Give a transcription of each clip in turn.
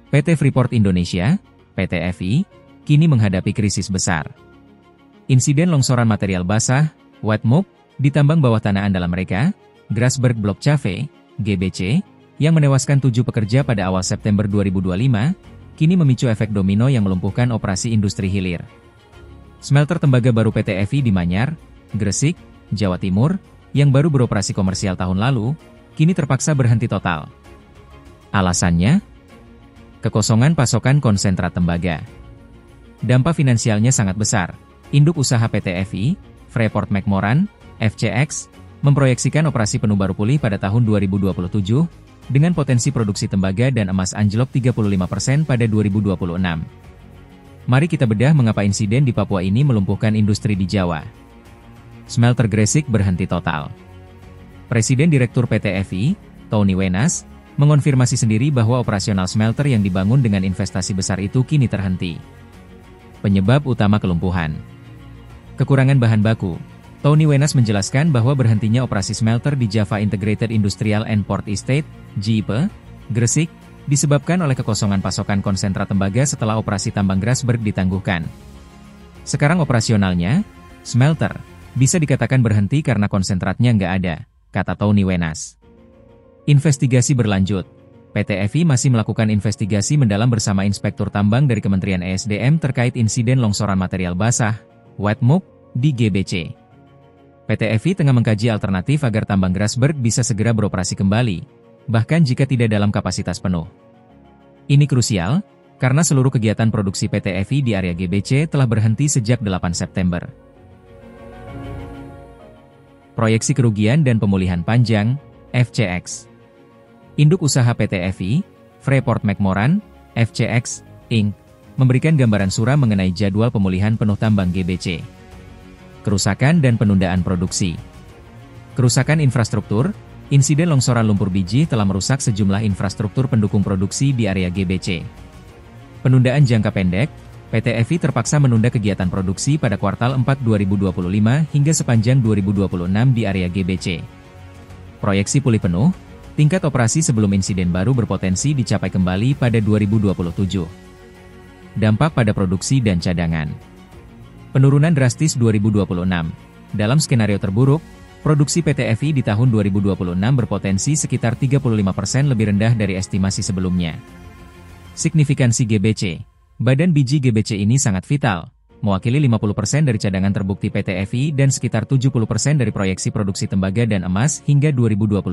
PT Freeport Indonesia, PT FI, kini menghadapi krisis besar. Insiden longsoran material basah, wet mud, di tambang bawah tanah andalan mereka, Grasberg Block Cave, GBC, yang menewaskan 7 pekerja pada awal September 2025, kini memicu efek domino yang melumpuhkan operasi industri hilir. Smelter tembaga baru PT FI di Manyar, Gresik, Jawa Timur, yang baru beroperasi komersial tahun lalu, kini terpaksa berhenti total. Alasannya? Kekosongan pasokan konsentrat tembaga. Dampak finansialnya sangat besar. Induk usaha PT FI, Freeport-McMoRan, FCX, memproyeksikan operasi penuh baru pulih pada tahun 2027, dengan potensi produksi tembaga dan emas anjlok 35% pada 2026. Mari kita bedah mengapa insiden di Papua ini melumpuhkan industri di Jawa. Smelter Gresik berhenti total. Presiden Direktur PT FI, Tony Wenas, mengonfirmasi sendiri bahwa operasional smelter yang dibangun dengan investasi besar itu kini terhenti. Penyebab utama kelumpuhan: kekurangan bahan baku. Tony Wenas menjelaskan bahwa berhentinya operasi smelter di Java Integrated Industrial and Port Estate, JIPE, Gresik, disebabkan oleh kekosongan pasokan konsentrat tembaga setelah operasi tambang Grasberg ditangguhkan. Sekarang operasionalnya, smelter, bisa dikatakan berhenti karena konsentratnya nggak ada, kata Tony Wenas. Investigasi berlanjut. PT FI masih melakukan investigasi mendalam bersama Inspektur Tambang dari Kementerian ESDM terkait insiden longsoran material basah, wet mud, di GBC. PT FI tengah mengkaji alternatif agar tambang Grasberg bisa segera beroperasi kembali, bahkan jika tidak dalam kapasitas penuh. Ini krusial, karena seluruh kegiatan produksi PT FI di area GBC telah berhenti sejak 8 September. Proyeksi kerugian dan pemulihan panjang, FCX. Induk usaha PT FI, Freeport-McMoRan, FCX, Inc., memberikan gambaran suram mengenai jadwal pemulihan penuh tambang GBC. Kerusakan dan penundaan produksi. Kerusakan infrastruktur. Insiden longsoran lumpur biji telah merusak sejumlah infrastruktur pendukung produksi di area GBC. Penundaan jangka pendek. PT FI terpaksa menunda kegiatan produksi pada kuartal 4 2025 hingga sepanjang 2026 di area GBC. Proyeksi pulih penuh. Tingkat operasi sebelum insiden baru berpotensi dicapai kembali pada 2027. Dampak pada produksi dan cadangan. Penurunan drastis 2026. Dalam skenario terburuk, produksi PT FI di tahun 2026 berpotensi sekitar 35% lebih rendah dari estimasi sebelumnya. Signifikansi GBC. Badan biji GBC ini sangat vital, mewakili 50% dari cadangan terbukti PT FI dan sekitar 70% dari proyeksi produksi tembaga dan emas hingga 2029.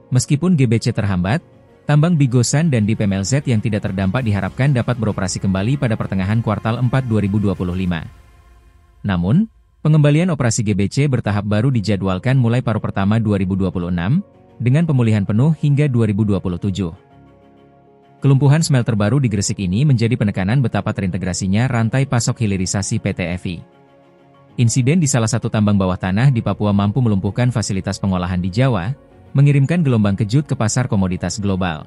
Meskipun GBC terhambat, tambang Bigosan dan Deep MLZ yang tidak terdampak diharapkan dapat beroperasi kembali pada pertengahan kuartal 4 2025. Namun, pengembalian operasi GBC bertahap baru dijadwalkan mulai paruh pertama 2026, dengan pemulihan penuh hingga 2027. Kelumpuhan smelter baru di Gresik ini menjadi penekanan betapa terintegrasinya rantai pasok hilirisasi PT FI. Insiden di salah satu tambang bawah tanah di Papua mampu melumpuhkan fasilitas pengolahan di Jawa, mengirimkan gelombang kejut ke pasar komoditas global.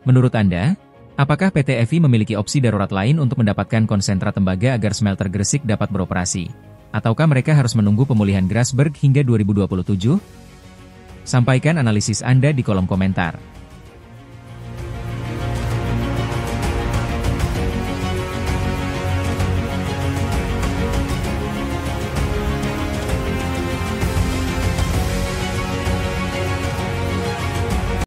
Menurut Anda, apakah PT FI memiliki opsi darurat lain untuk mendapatkan konsentrat tembaga agar smelter Gresik dapat beroperasi? Ataukah mereka harus menunggu pemulihan Grasberg hingga 2027? Sampaikan analisis Anda di kolom komentar.